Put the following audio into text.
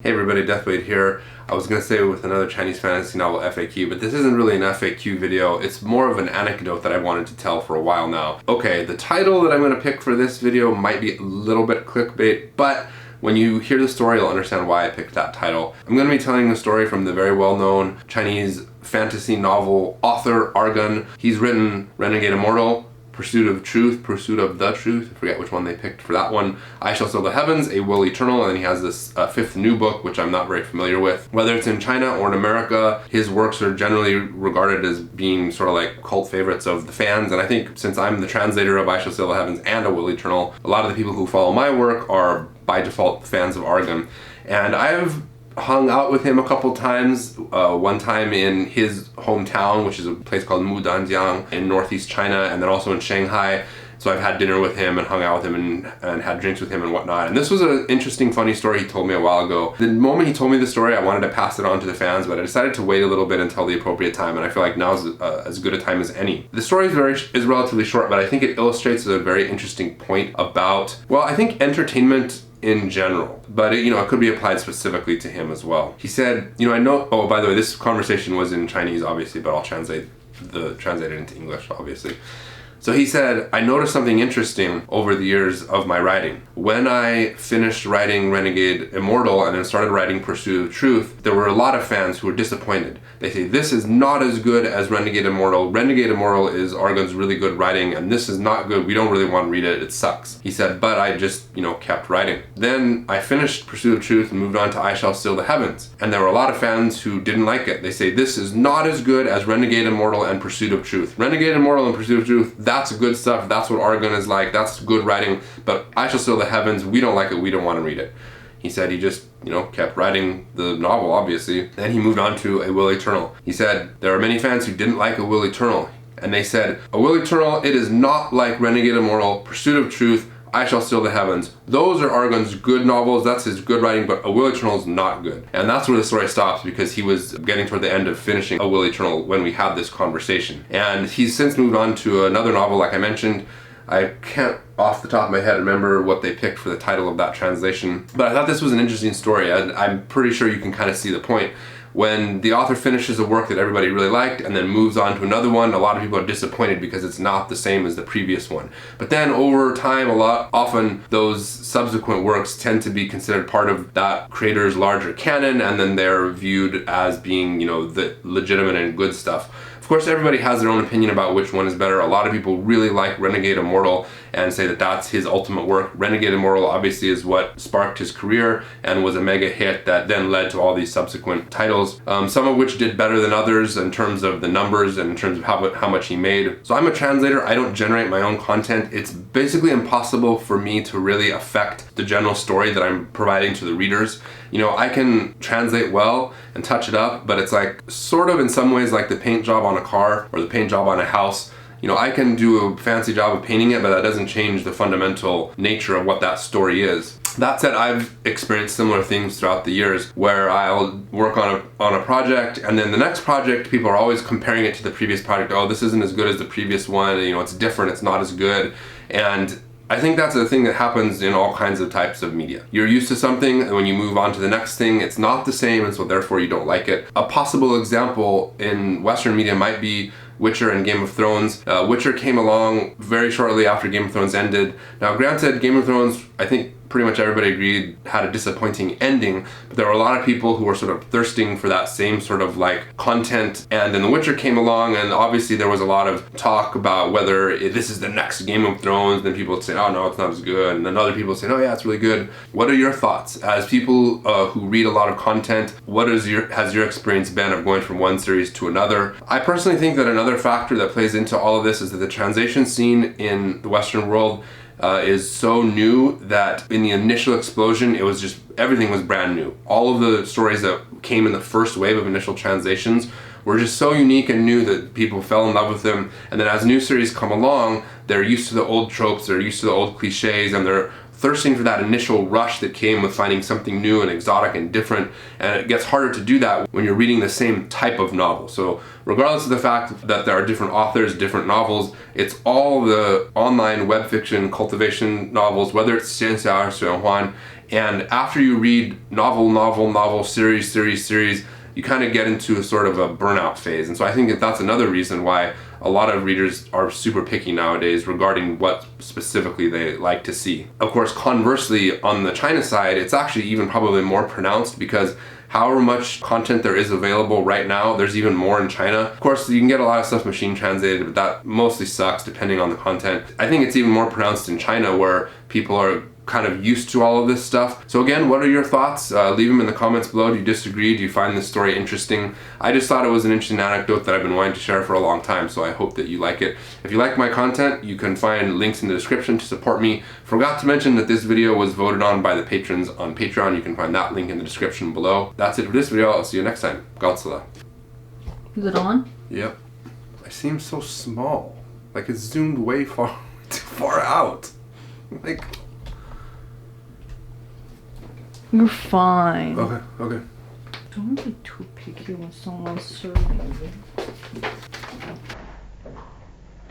Hey everybody, Deathblade here. I was going to say with another Chinese fantasy novel FAQ, but this isn't really an FAQ video. It's more of an anecdote that I wanted to tell for a while now. Okay, the title that I'm going to pick for this video might be a little bit clickbait, but when you hear the story, you'll understand why I picked that title. I'm going to be telling the story from the very well-known Chinese fantasy novel author Argan. He's written Renegade Immortal, Pursuit of Truth, Pursuit of the Truth, I forget which one they picked for that one. I Shall Sail the Heavens, A Will Eternal, and then he has this fifth new book, which I'm not very familiar with. Whether it's in China or in America, his works are generally regarded as being sort of like cult favorites of the fans, and I think since I'm the translator of I Shall Sail the Heavens and A Will Eternal, a lot of the people who follow my work are by default fans of Argan. And I've hung out with him a couple times, one time in his hometown, which is a place called Mudanjiang in northeast China, and then also in Shanghai. So I've had dinner with him and hung out with him and had drinks with him and whatnot. And this was an interesting, funny story he told me a while ago. The moment he told me the story, I wanted to pass it on to the fans, but I decided to wait a little bit until the appropriate time, and I feel like now is as good a time as any. The story is relatively short, but I think it illustrates a very interesting point about, well, I think entertainment in general, but it could be applied specifically to him as well. He said, I know, oh, by the way, this conversation was in Chinese, obviously, but I'll translate it into English, obviously. So he said, I noticed something interesting over the years of my writing. When I finished writing Renegade Immortal and then started writing Pursuit of Truth, there were a lot of fans who were disappointed. They say, this is not as good as Renegade Immortal. Renegade Immortal is Argan's really good writing, and this is not good. We don't really want to read it. It sucks. He said, but I just, kept writing. Then I finished Pursuit of Truth and moved on to I Shall Sail the Heavens. And there were a lot of fans who didn't like it. They say, this is not as good as Renegade Immortal and Pursuit of Truth. Renegade Immortal and Pursuit of Truth, that's good stuff. That's what Argan is like. That's good writing. But I Shall Sail the Heavens, we don't like it. We don't want to read it. He said he just, kept writing the novel, obviously. Then he moved on to A Will Eternal. He said, there are many fans who didn't like A Will Eternal. And they said, A Will Eternal, it is not like Renegade Immortal, Pursuit of Truth, I Shall Sail the Heavens. Those are Argan's good novels, that's his good writing, but A Will Eternal is not good. And that's where the story stops, because he was getting toward the end of finishing A Will Eternal when we had this conversation. And he's since moved on to another novel, like I mentioned. I can't off the top of my head remember what they picked for the title of that translation, but I thought this was an interesting story, and I'm pretty sure you can kind of see the point. When the author finishes a work that everybody really liked and then moves on to another one, a lot of people are disappointed because it's not the same as the previous one. But then over time, often those subsequent works tend to be considered part of that creator's larger canon, and then they're viewed as being, the legitimate and good stuff. Of course, everybody has their own opinion about which one is better. A lot of people really like Renegade Immortal and say that that's his ultimate work. Renegade Immortal obviously is what sparked his career and was a mega hit that then led to all these subsequent titles, some of which did better than others in terms of the numbers and in terms of how much he made. So I'm a translator. I don't generate my own content. It's basically impossible for me to really affect the general story that I'm providing to the readers. I can translate well and touch it up, but it's like sort of in some ways like the paint job on a car or the paint job on a house. I can do a fancy job of painting it, but that doesn't change the fundamental nature of what that story is. That said, I've experienced similar things throughout the years where I'll work on a project, and then the next project, people are always comparing it to the previous project. Oh, this isn't as good as the previous one. It's different. It's not as good. And I think that's a thing that happens in all kinds of types of media. You're used to something, and when you move on to the next thing, it's not the same, and so therefore you don't like it. A possible example in Western media might be Witcher and Game of Thrones. Witcher came along very shortly after Game of Thrones ended. Now, granted, Game of Thrones, I think pretty much everybody agreed, had a disappointing ending, but there were a lot of people who were sort of thirsting for that same sort of like content. And then The Witcher came along, and obviously there was a lot of talk about whether this is the next Game of Thrones. Then people would say, oh no, it's not as good. And then other people would say, oh yeah, it's really good. What are your thoughts? As people who read a lot of content, what has your experience been of going from one series to another? I personally think that another factor that plays into all of this is that the translation scene in the Western world is so new that in the initial explosion, it was just, everything was brand new. All of the stories that came in the first wave of initial translations were just so unique and new that people fell in love with them. And then as new series come along, they're used to the old tropes, they're used to the old cliches, and they're thirsting for that initial rush that came with finding something new and exotic and different, and it gets harder to do that when you're reading the same type of novel. So regardless of the fact that there are different authors, different novels, it's all the online web fiction cultivation novels, whether it's Xianxia or Xuanhuan, And after you read novel, series, you kind of get into a sort of a burnout phase. And so I think that that's another reason why a lot of readers are super picky nowadays regarding what specifically they like to see. Of course, conversely, on the China side, it's actually even probably more pronounced, because however much content there is available right now, there's even more in China. Of course, you can get a lot of stuff machine translated, but that mostly sucks depending on the content. I think it's even more pronounced in China, where people are kind of used to all of this stuff. So again, what are your thoughts? Leave them in the comments below. Do you disagree? Do you find this story interesting? I just thought it was an interesting anecdote that I've been wanting to share for a long time, so I hope that you like it. If you like my content, you can find links in the description to support me. Forgot to mention that this video was voted on by the patrons on Patreon. You can find that link in the description below. That's it for this video. I'll see you next time. Godzilla. Is it on? Yep. I seem so small. Like it's zoomed way far, too far out. Like... You're fine. Okay. Don't be too picky when someone's serving you.